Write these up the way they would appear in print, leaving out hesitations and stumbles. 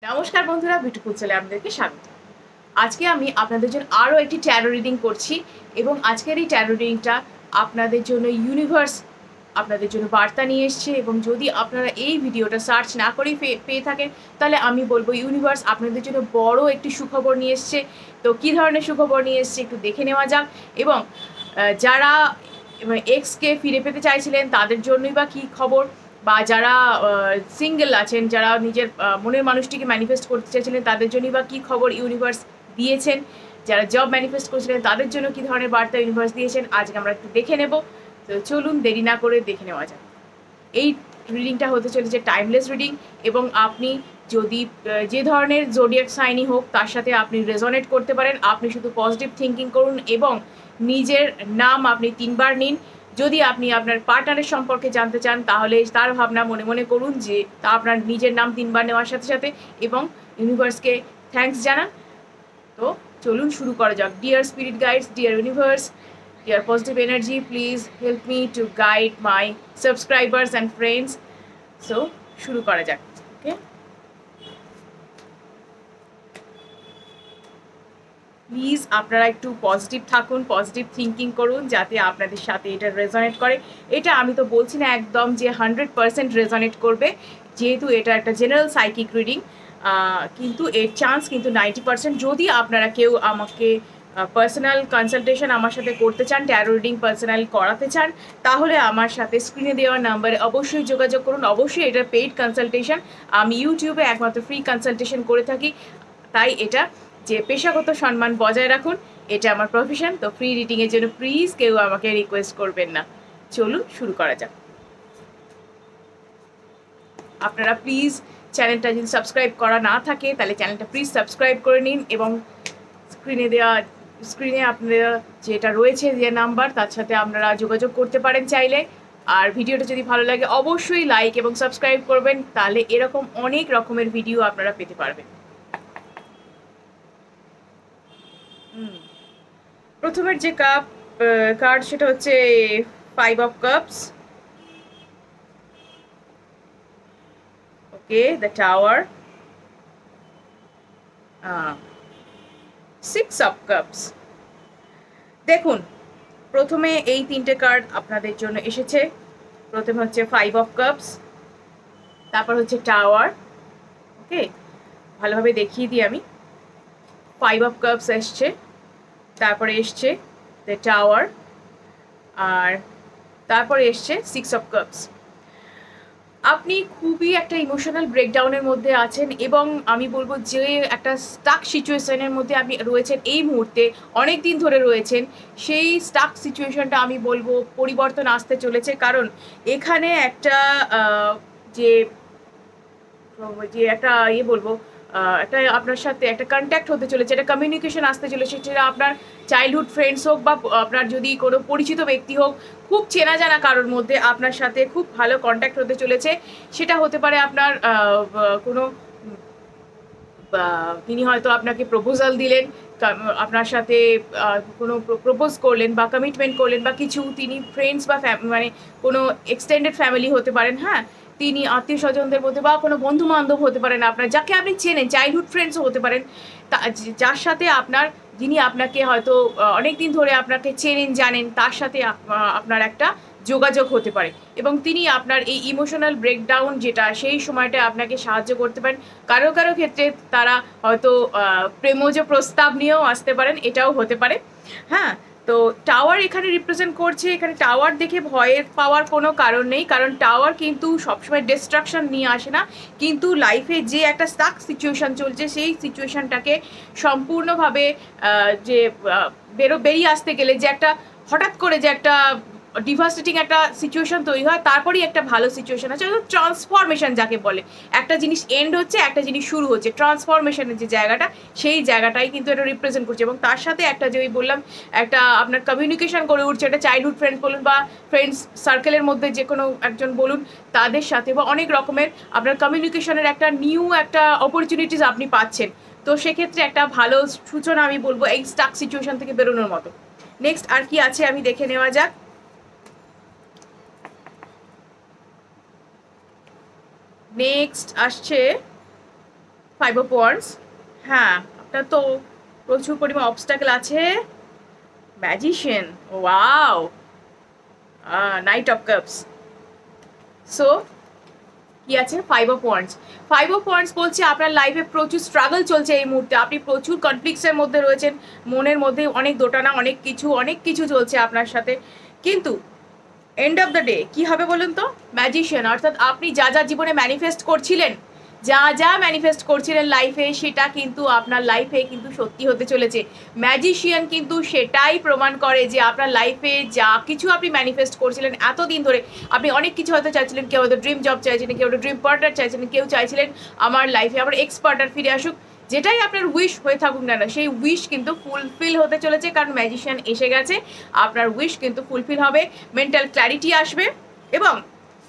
নমস্কার বন্ধুরা, বিউটিফুল চ্যানেলে আপনাদেরকে স্বাগত। আজকে আমি আপনাদের জন্য আরও একটি ট্যারো রিডিং করছি এবং আজকের এই ট্যারো রিডিংটা আপনাদের জন্য ইউনিভার্স আপনাদের জন্য বার্তা নিয়ে এসছে। এবং যদি আপনারা এই ভিডিওটা সার্চ না করেই পেয়ে থাকেন, তাহলে আমি বলবো ইউনিভার্স আপনাদের জন্য বড় একটি সুখবর নিয়ে এসছে। তো কী ধরনের সুখবর নিয়ে এসছে একটু দেখে নেওয়া যাক। এবং যারা এক্সকে ফিরে পেতে চাইছিলেন তাদের জন্যই বা কী খবর, বা যারা সিঙ্গেল আছেন, যারা নিজের মনের মানুষটিকে ম্যানিফেস্ট করতে চাইছিলেন তাদের জন্যই বা কী খবর ইউনিভার্স দিয়েছেন, যারা জব ম্যানিফেস্ট করছিলেন তাদের জন্য কী ধরনের বার্তা ইউনিভার্স দিয়েছেন আজকে আমরা একটু দেখে নেব। তো চলুন দেরি না করে দেখে নেওয়া যাক। এই রিডিংটা হতে চলেছে টাইমলেস রিডিং এবং আপনি যদি যে ধরনের জোডিয়াক সাইনই হোক তার সাথে আপনি রেজনেট করতে পারেন। আপনি শুধু পজিটিভ থিঙ্কিং করুন এবং নিজের নাম আপনি 3 বার নিন। যদি আপনি আপনার পার্টনারের সম্পর্কে জানতে চান তাহলে তার ভাবনা মনে মনে করুন, যে তা আপনার নিজের নাম 3 বার নেওয়ার সাথে সাথে, এবং ইউনিভার্সকে থ্যাঙ্কস জানান। তো চলুন শুরু করা যাক। Dear spirit guides, deer universe, dear positive energy, please help me to guide my subscribers and friends. So শুরু করা যাক। ওকে, প্লিজ আপনারা একটু পজিটিভ থাকুন, পজিটিভ থিঙ্কিং করুন যাতে আপনাদের সাথে এটা রেজনেট করে। এটা আমি তো বলছি না একদম যে 100% রেজনেট করবে, যেহেতু এটা একটা জেনারেল সাইকিক রিডিং, কিন্তু এর চান্স কিন্তু 90%। যদি আপনারা কেউ আমাকে পার্সোনাল কনসালটেশন আমার সাথে করতে চান, ট্যারো রিডিং পার্সোনাল করাতে চান, তাহলে আমার সাথে স্ক্রিনে দেওয়া নাম্বারে অবশ্যই যোগাযোগ করুন। অবশ্যই এটা পেইড কনসালটেশন, আমি ইউটিউবে একমাত্র ফ্রি কনসালটেশন করে থাকি, তাই এটা যে পেশাগত সম্মান বজায় রাখুন, এটা আমার প্রফেশন। তো ফ্রি রিডিংয়ের জন্য প্লিজ কেউ আমাকে রিকোয়েস্ট করবেন না। চলুন শুরু করা যাক। আপনারা প্লিজ চ্যানেলটা যদি সাবস্ক্রাইব করা না থাকে তাহলে চ্যানেলটা প্লিজ সাবস্ক্রাইব করে নিন এবং স্ক্রিনে আপনারা যেটা রয়েছে যে নাম্বার, তার সাথে আপনারা যোগাযোগ করতে পারেন চাইলে। আর ভিডিওটা যদি ভালো লাগে অবশ্যই লাইক এবং সাবস্ক্রাইব করবেন, তাহলে এরকম অনেক রকমের ভিডিও আপনারা পেতে পারবেন। প্রথমের যে কার্ড সেটা হচ্ছে 5 of Cups, okay, the tower, 6 of Cups। দেখুন, প্রথমে এই 3টে কার্ড আপনাদের জন্য এসেছে। প্রথমে হচ্ছে 5 of Cups, তারপর হচ্ছে টাওয়ার। ওকে, ভালোভাবে দেখিয়ে দিই আমি। 5 of Cups এসছে, তারপরে এসছে দ্য টাওয়ার, আর তারপরে এসছে 6 of Cups। আপনি খুবই একটা ইমোশনাল ব্রেকডাউনের মধ্যে আছেন এবং আমি বলবো যে একটা স্টাক সিচুয়েশনের মধ্যে আপনি রয়েছেন এই মুহূর্তে, অনেক দিন ধরে রয়েছেন। সেই স্টাক সিচুয়েশনটা আমি বলবো পরিবর্তন আসতে চলেছে, কারণ এখানে একটা যে যে একটা বলবো একটা আপনার সাথে একটা কন্ট্যাক্ট হতে চলেছে, একটা কমিউনিকেশন আসতে চলেছে, সেটা আপনার চাইল্ডহুড ফ্রেন্ডস হোক বা আপনার যদি কোনো পরিচিত ব্যক্তি হোক, খুব চেনা জানা কারোর মধ্যে আপনার সাথে খুব ভালো কন্ট্যাক্ট হতে চলেছে। সেটা হতে পারে আপনার কোনো তিনি হয়তো আপনাকে প্রপোজাল দিলেন, আপনার সাথে কোনো প্রপোজ করলেন বা কমিটমেন্ট করলেন বা কিছু, তিনি ফ্রেন্ডস বা মানে কোনো এক্সটেন্ডেড ফ্যামিলি হতে পারেন, হ্যাঁ, তিনি আত্মীয় স্বজনদের মধ্যে বা কোনো বন্ধু বান্ধব হতে পারেন আপনার, যাকে আপনি চেনেন, চাইল্ডহুড ফ্রেন্ডসও হতে পারেন, যার সাথে আপনার, যিনি আপনাকে হয়তো অনেক দিন ধরে আপনাকে চেনেন জানেন, তার সাথে আপনার একটা যোগাযোগ হতে পারে এবং তিনি আপনার এই ইমোশনাল ব্রেকডাউন যেটা সেই সময়টা আপনাকে সাহায্য করতে পারেন। কারো কারো ক্ষেত্রে তারা হয়তো প্রেমজ প্রস্তাব নিয়েও আসতে পারেন, এটাও হতে পারে। হ্যাঁ, তো টাওয়ার এখানে রিপ্রেজেন্ট করছে। এখানে টাওয়ার দেখে ভয়ের পাওয়ার কোনো কারণ নেই, কারণ টাওয়ার কিন্তু সবসময় ডিস্ট্রাকশন নিয়ে আসে না, কিন্তু লাইফে যে একটা স্টাক সিচুয়েশান চলছে সেই সিচুয়েশানটাকে সম্পূর্ণভাবে যে বেরিয়ে আসতে গেলে যে একটা হঠাৎ করে যে একটা ডিভাস্টেটিং একটা সিচুয়েশন তৈরি হয়, তারপরেই একটা ভালো সিচুয়েশন আছে, ট্রান্সফরমেশন যাকে বলে। একটা জিনিস এন্ড হচ্ছে, একটা জিনিস শুরু হচ্ছে, ট্রান্সফরমেশনের যে জায়গাটা, সেই জায়গাটাই কিন্তু এটা রিপ্রেজেন্ট করছে। এবং তার সাথে একটা যে বললাম, একটা আপনার কমিউনিকেশন করে উঠছে, একটা চাইল্ডহুড ফ্রেন্ডস বলুন বা ফ্রেন্ডস সার্কেলের মধ্যে যে কোনো একজন বলুন, তাদের সাথে বা অনেক রকমের আপনার কমিউনিকেশনের একটা নিউ একটা অপরচুনিটিস আপনি পাচ্ছেন। তো সেক্ষেত্রে একটা ভালো সূচনা আমি বলবো এই স্টাক সিচুয়েশন থেকে বেরোনোর মতো। নেক্সট আর কি আছে আমি দেখে নেওয়া যাক। নেক্সট আসছে ফাইভ অফ ওয়ান্ডস, হ্যাঁ আপনার তো প্রচুর পরিমাণ অবস্টাকেল আছে। Magician, wow, night of cups. So কি আছে, five of wands. Five of wands বলছে আপনার লাইফে প্রচুর স্ট্রাগল চলছে এই মুহূর্তে, আপনি প্রচুর কনফ্লিক্টসের মধ্যে রয়েছেন, মনের মধ্যে অনেক দোটানা, অনেক কিছু চলছে আপনার সাথে। কিন্তু এন্ড অফ দ্য ডে কি হবে বলুন তো, ম্যাজিশিয়ান, অর্থাৎ আপনি যা যা জীবনে ম্যানিফেস্ট করছিলেন, যা যা ম্যানিফেস্ট করছিলেন লাইফে, সেটা কিন্তু আপনার লাইফে কিন্তু সত্যি হতে চলেছে। ম্যাজিশিয়ান কিন্তু সেটাই প্রমাণ করে যে আপনার লাইফে যা কিছু আপনি ম্যানিফেস্ট করছিলেন এতদিন ধরে, আপনি অনেক কিছু হয়তো চাইছিলেন, কেউ হয়তো ড্রিম জব চাইছিলেন, কেউ হয়তো ড্রিম পার্টনার চাইছিলেন, কেউ চাইছিলেন আমার লাইফে আমার এক্স পার্টনার ফিরে আসুক, যেটাই আপনার উইশ হয়ে থাকুক না না, সেই উইশ কিন্তু ফুলফিল হতে চলেছে, কারণ ম্যাজিশিয়ান এসে গেছে। আপনার উইশ কিন্তু ফুলফিল হবে, মেন্টাল ক্ল্যারিটি আসবে, এবং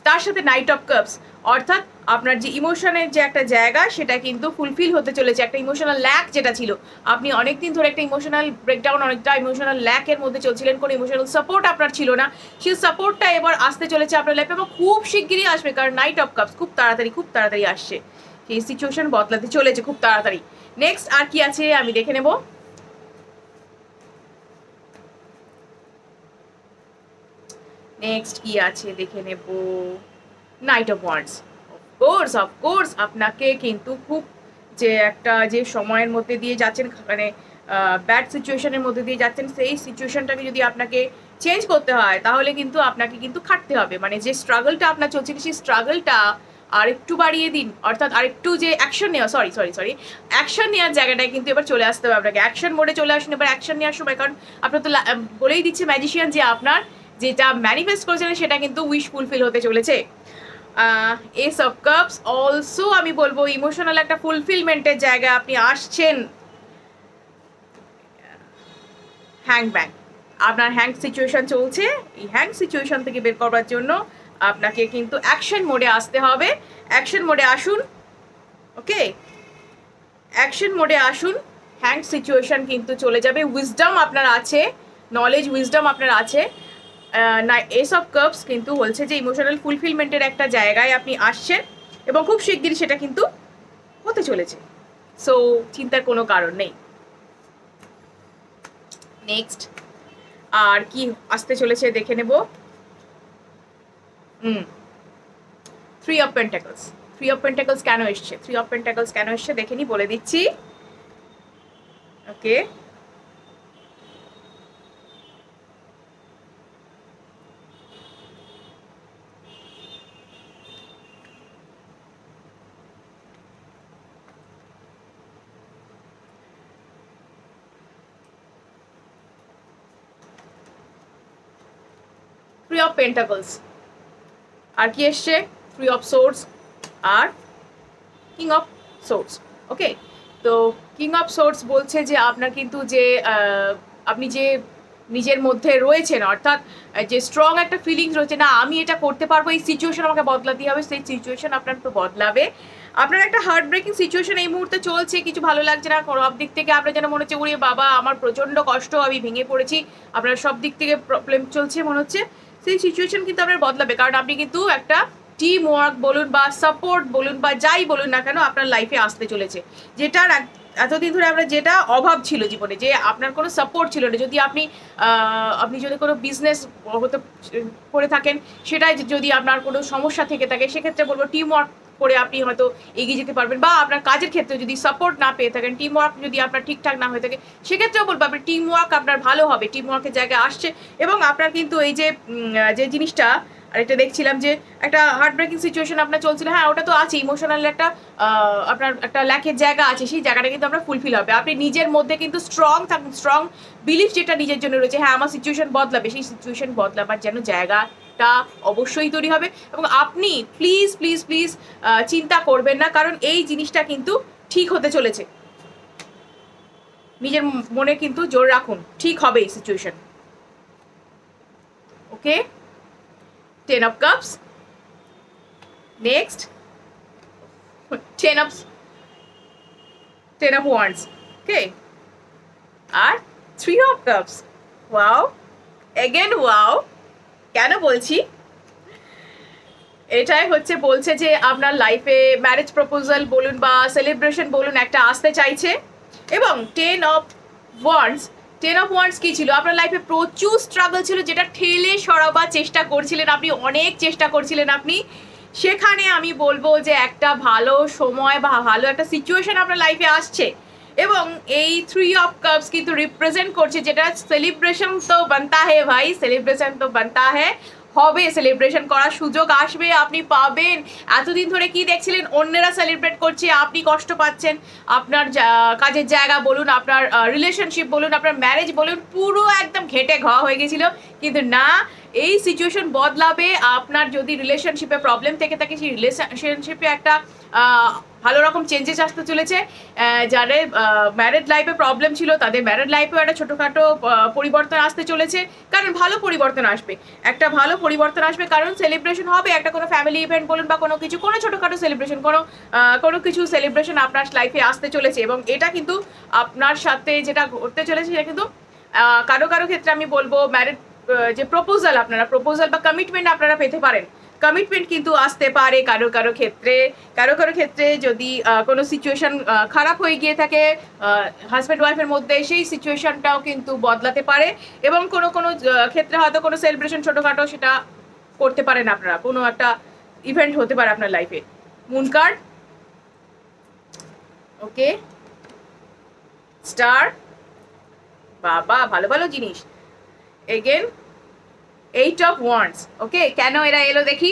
তার সাথে নাইট অফ কাপস, অর্থাৎ আপনার যে ইমোশনের যে একটা জায়গা সেটা কিন্তু ফুলফিল হতে চলেছে। একটা ইমোশনাল ল্যাক যেটা ছিল, আপনি অনেকদিন ধরে একটা ইমোশনাল ব্রেকডাউন, অনেকটা ইমোশনাল ল্যাকের মধ্যে চলছিলেন, কোনো ইমোশনাল সাপোর্ট আপনার ছিল না, সেই সাপোর্টটা এবার আসতে চলেছে আপনার লাইফে, এবং খুব শিগগিরই আসবে, কারণ নাইট অফ কাপস খুব তাড়াতাড়ি আসছে, সেই সিচুয়েশন বদলাতে চলেছে খুব তাড়াতাড়ি। নেক্সট আর কি আছে আমি দেখে নেব। নেক্সট কি আছে দেখে নেব, নাইট অফ ওয়ান্ডস। অফকোর্স আপনাকে কিন্তু খুব যে একটা যে সময়ের মধ্যে দিয়ে যাচ্ছেন, মানে ব্যাড সিচুয়েশনের মধ্যে দিয়ে যাচ্ছেন, সেই সিচুয়েশনটাকে যদি আপনাকে চেঞ্জ করতে হয় তাহলে কিন্তু আপনাকে কিন্তু খাটতে হবে, মানে যে স্ট্রাগলটা আপনার চলছে সেই স্ট্রাগলটা আরেকটু বাড়িয়ে দিন, অর্থাৎ আরেকটু যে অ্যাকশন নেওয়া, সরি অ্যাকশন নেওয়ার জায়গাটায় কিন্তু এবার চলে আসতে হবে আপনাকে, অ্যাকশন মোডে চলে আসুন এবার অ্যাকশন নেওয়ার সময়, কারণ আপনার তো বলেই দিচ্ছে ম্যাজিশিয়ান যে আপনার যেটা ম্যানিফেস্ট করেছিলেন সেটা কিন্তু উইশ ফুলফিল হতে চলেছে। এস অফ কাপস অলসো আমি বলবো ইমোশনাল একটা ফুলফিলমেন্টের জায়গায় আপনি আসছেন। হ্যাং ব্যাং, আপনার হ্যাং সিচুয়েশন চলছে, এই হ্যাং সিচুয়েশন থেকে বের করবার জন্য আপনাকে কিন্তু অ্যাকশন মোডে আসতে হবে। অ্যাকশন মোডে আসুন, ওকে, অ্যাকশন মোডে আসুন, হ্যাং সিচুয়েশন কিন্তু চলে যাবে। উইজডম আপনার আছে, নলেজ উইজডম আপনার আছে। না, এস অফ কাপস কিন্তু বলছে যে ইমোশনাল ফুলফিলমেন্টের একটা জায়গায় আপনি আসছেন, এবং খুব শিগগিরই সেটা কিন্তু হতে চলেছে, সো চিন্তার কোনো কারণ নেই। নেক্সট আর কি আসতে চলেছে দেখে নেব। Three of pentacles. Three of pentacles কেন এসছে, থ্রি অফ পেন্টাকলস কেন এসছে দেখে নি, বলে দিচ্ছি, ওকে। থ্রি অফ পেন্টাকলস, আর কি এসছে, থ্রি অফ সোর্ডস আর কিং অফ সোর্ডস, ওকে। তো কিং অফ সোর্ডস বলছে যে আপনার কিন্তু যে আপনি যে নিজের মধ্যে রয়েছেন, অর্থাৎ যে স্ট্রং একটা ফিলিংস রয়েছে, না আমি এটা করতে পারবো, এই সিচুয়েশন আমাকে বদলাতে হবে, সেই সিচুয়েশন আপনার তো বদলাবে। আপনার একটা হার্ট ব্রেকিং সিচুয়েশন এই মুহূর্তে চলছে, কিছু ভালো লাগছে না, সব দিক থেকে আপনার যেন মনে হচ্ছে ওরে বাবা আমার প্রচণ্ড কষ্ট, আমি ভেঙে পড়েছি, আপনার সব দিক থেকে প্রবলেম চলছে মনে হচ্ছে, সেই সিচুয়েশন কিন্তু আপনার বদলাবে, কারণ আপনি কিন্তু একটা টিম ওয়ার্ক বলুন বা সাপোর্ট বলুন বা যাই বলুন না কেন আপনার লাইফে আসতে চলেছে, যেটার এতদিন ধরে আমরা যেটা অভাব ছিল জীবনে, যে আপনার কোনো সাপোর্ট ছিল না, যদি আপনি যদি কোনো বিজনেস হতে করে থাকেন, সেটাই যদি আপনার কোনো সমস্যা থেকে থাকে, সেক্ষেত্রে বলবো টিম ওয়ার্ক করে আপনি হয়তো এগিয়ে যেতে পারবেন, বা আপনার কাজের ক্ষেত্রে যদি সাপোর্ট না পেয়ে থাকেন, টিম ওয়ার্ক যদি আপনার ঠিকঠাক না হয়ে থাকে, সেক্ষেত্রেও বলবো আপনি টিম ওয়ার্ক আপনার ভালো হবে, টিম ওয়ার্কের জায়গায় আসছে, এবং আপনার কিন্তু এই যে জিনিসটা আরেকটা দেখছিলাম যে একটা হার্ট ব্রেকিং সিচুয়েশন আপনার চলছিল, হ্যাঁ ওটা তো আছে, ইমোশনাল একটা আপনার একটা ল্যাকের জায়গা আছে, সেই জায়গাটা কিন্তু আপনার ফুলফিল হবে, আপনি নিজের মধ্যে কিন্তু স্ট্রং থাকুন, স্ট্রং বিলিফ যেটা নিজের জন্য রয়েছে, হ্যাঁ আমার সিচুয়েশন বদলাবে, সেই সিচুয়েশন বদলাবার যেন জায়গাটা অবশ্যই তৈরি হবে, এবং আপনি প্লিজ প্লিজ প্লিজ চিন্তা করবেন না, কারণ এই জিনিসটা কিন্তু ঠিক হতে চলেছে, নিজের মনে কিন্তু জোর রাখুন, ঠিক হবে এই situation, okay. Ten of Cups. Next, Ten of Wands. Okay. আর Three of Cups. Wow. Again wow. কেন বলছি, এটাই হচ্ছে বলছে যে আপনার লাইফে ম্যারেজ প্রপোজাল বলুন বা সেলিব্রেশন বলুন একটা আসতে চাইছে। এবং 10 of wands কি ছিল? আপনার লাইফে প্রচুর স্ট্রাগল ছিল, যেটা ঠেলে সরাবার চেষ্টা করছিলেন আপনি, অনেক চেষ্টা করছিলেন আপনি। সেখানে আমি বলবো যে একটা ভালো সময় বা ভালো একটা সিচুয়েশন আপনার লাইফে আসছে। এবং এই 3 of cups কিন্তু রিপ্রেজেন্ট করছে যেটা সেলিব্রেশন তো বানতা হে ভাই, সেলিব্রেশন তো বানতা হে, হবে, সেলিব্রেশন করার সুযোগ আসবে, আপনি পাবেন। এতদিন ধরে কি দেখছিলেন অন্যেরা সেলিব্রেট করছে, আপনি কষ্ট পাচ্ছেন। আপনার কাজের জায়গা বলুন, আপনার রিলেশনশিপ বলুন, আপনার ম্যারেজ বলুন, পুরো একদম ঘেটে ঘ হয়ে গেছিল। কিন্তু না, এই সিচুয়েশন বদলাবে। আপনার যদি রিলেশনশিপে প্রবলেম থেকে থাকে, সেই রিলেশনশিপে একটা ভালো রকম চেঞ্জেস আসতে চলেছে। যাদের ম্যারেড লাইফে প্রবলেম ছিল তাদের ম্যারেড লাইফেও একটা ছোটোখাটো পরিবর্তন আসতে চলেছে। কারণ ভালো পরিবর্তন আসবে, একটা ভালো পরিবর্তন আসবে, কারণ সেলিব্রেশন হবে। একটা কোনো ফ্যামিলি ইভেন্ট বলুন বা কোনো কিছু, কোনো ছোটোখাটো সেলিব্রেশন, কোনো কিছু সেলিব্রেশন আপনার লাইফে আসতে চলেছে। এবং এটা কিন্তু আপনার সাথে যেটা ঘটতে চলেছে সেটা কিন্তু কারো কারো ক্ষেত্রে আমি বলবো ম্যারেড যে প্রপোজাল, আপনারা প্রপোজাল বা কমিটমেন্ট আপনারা পেতে পারেন। কমিটমেন্ট কিন্তু আসতে পারে কারো কারো ক্ষেত্রে যদি কোনো সিচুয়েশন খারাপ হয়ে গিয়ে থাকে হাজব্যান্ড ওয়াইফের মধ্যে, সেই সিচুয়েশনটাও কিন্তু বদলাতে পারে। এবং কোনো কোনো ক্ষেত্রে হয়তো কোনো সেলিব্রেশন ছোটোখাটো সেটা করতে পারেন আপনারা, কোনো একটা ইভেন্ট হতে পারে আপনার লাইফে। মুন কার্ড, ওকে, স্টার, বাবা ভালো ভালো জিনিস। এগেন 8 of wands, ওকে। কেন এরা এলো দেখি।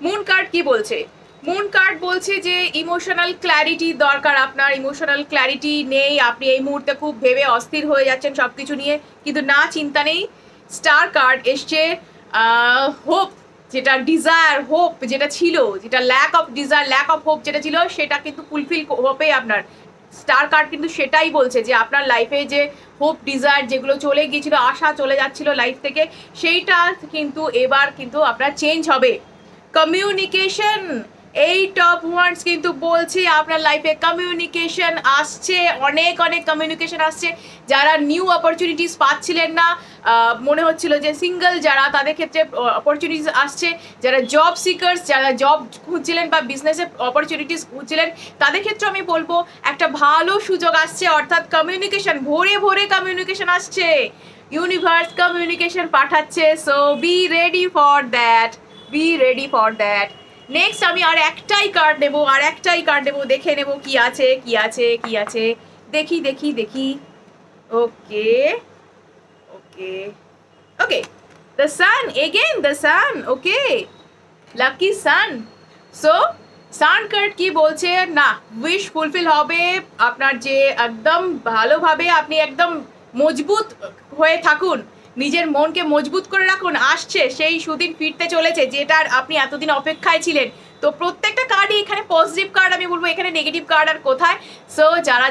মুন কার্ড কি বলছে? মুন কার্ড বলছে যে ইমোশনাল ক্ল্যারিটি দরকার আপনার, ইমোশনাল ক্ল্যারিটি নেই, আপনি এই মুহূর্তে খুব ভেবে অস্থির হয়ে যাচ্ছেন সব কিছু নিয়ে, কিন্তু না, চিন্তা নেই। স্টার কার্ড এসছে হোপ, যেটা ডিজায়ার, হোপ যেটা ছিল, যেটা lack of desire, lack of hope যেটা ছিল, সেটা কিন্তু ফুলফিল হবে আপনার। স্টার কার্ড কিন্তু সেটাই বলছে যে আপনার লাইফে যে হোপ ডিজায়ার যেগুলো চলে গিয়েছিল, আশা চলে যাচ্ছিল লাইফ থেকে, সেইটা কিন্তু এবার কিন্তু আপনার চেঞ্জ হবে। কমিউনিকেশন, 8 of wands কিন্তু বলছে আপনার লাইফে কমিউনিকেশন আসছে, অনেক অনেক কমিউনিকেশন আসছে। যারা নিউ অপরচুনিটিস পাচ্ছিলেন না, মনে হচ্ছিল যে সিঙ্গেল যারা, তাদের ক্ষেত্রে অপরচুনিটিস আসছে। যারা জব সিকার্স, যারা জব খুঁজছিলেন বা বিজনেসে অপরচুনিটিস খুঁজছিলেন, তাদের ক্ষেত্রে আমি বলবো একটা ভালো সুযোগ আসছে। অর্থাৎ কমিউনিকেশন, ভোরে ভোরে কমিউনিকেশন আসছে, ইউনিভার্স কমিউনিকেশন পাঠাচ্ছে। So be ready for that, be ready for that. Next আমি আর একটাই কার্ড নেবো, দেখে নেব কি আছে। দেখি। Okay, the sun, again the sun, okay, lucky sun. So sun card কি বলছে? না, উইশ ফুলফিল হবে আপনার, যে একদম ভালোভাবে আপনি একদম মজবুত হয়ে থাকুন, নিজের মনকে মজবুত করে রাখুন। আসছে সেই সুদিন, ফিরতে চলেছে যেটার আপনি এতদিন অপেক্ষায় ছিলেন। তো প্রত্যেকটা কার্ডই এখানে পজিটিভ কার্ড, আমি বলবো এখানে নেগেটিভ কার্ড আর কোথায়। সো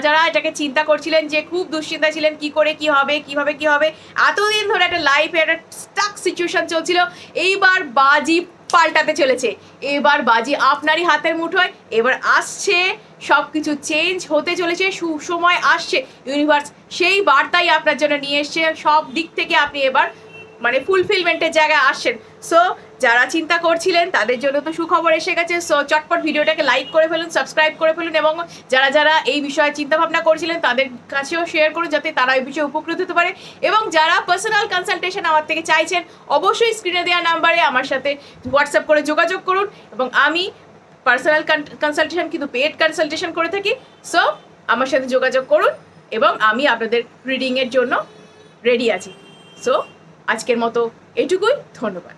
যারা এটাকে চিন্তা করছিলেন, যে খুব দুশ্চিন্তা ছিলেন কি করে কি হবে, এতদিন ধরে একটা লাইফে একটা স্টাক সিচুয়েশন চলছিল, এইবার বাজি পাল্টাতে চলেছে। এবার বাজি আপনারই হাতের মুঠোয়, এবার আসছে, সব কিছু চেঞ্জ হতে চলেছে, সুসময় আসছে। ইউনিভার্স সেই বার্তাই আপনার জন্য নিয়ে এসছে, সব দিক থেকে আপনি এবার মানে ফুলফিলমেন্টের জায়গায় আসছেন। সো যারা চিন্তা করছিলেন তাদের জন্য তো সুখবর এসে গেছে। সো চটপট ভিডিওটাকে লাইক করে ফেলুন, সাবস্ক্রাইব করে ফেলুন, এবং যারা এই বিষয়ে চিন্তা ভাবনা করছিলেন তাদের কাছেও শেয়ার করুন, যাতে তারা এই বিষয়ে উপকৃত হতে পারে। এবং যারা পার্সোনাল কনসালটেশন আমার থেকে চাইছেন, অবশ্যই স্ক্রিনে দেওয়া নাম্বারে আমার সাথে হোয়াটসঅ্যাপ করে যোগাযোগ করুন। এবং আমি পার্সোনাল কনসালটেশন কিন্তু পেড কনসালটেশন করে থাকি। সো আমার সাথে যোগাযোগ করুন, এবং আমি আপনাদের রিডিংয়ের জন্য রেডি আছি। সো আজকের মতো এটুকুই, ধন্যবাদ।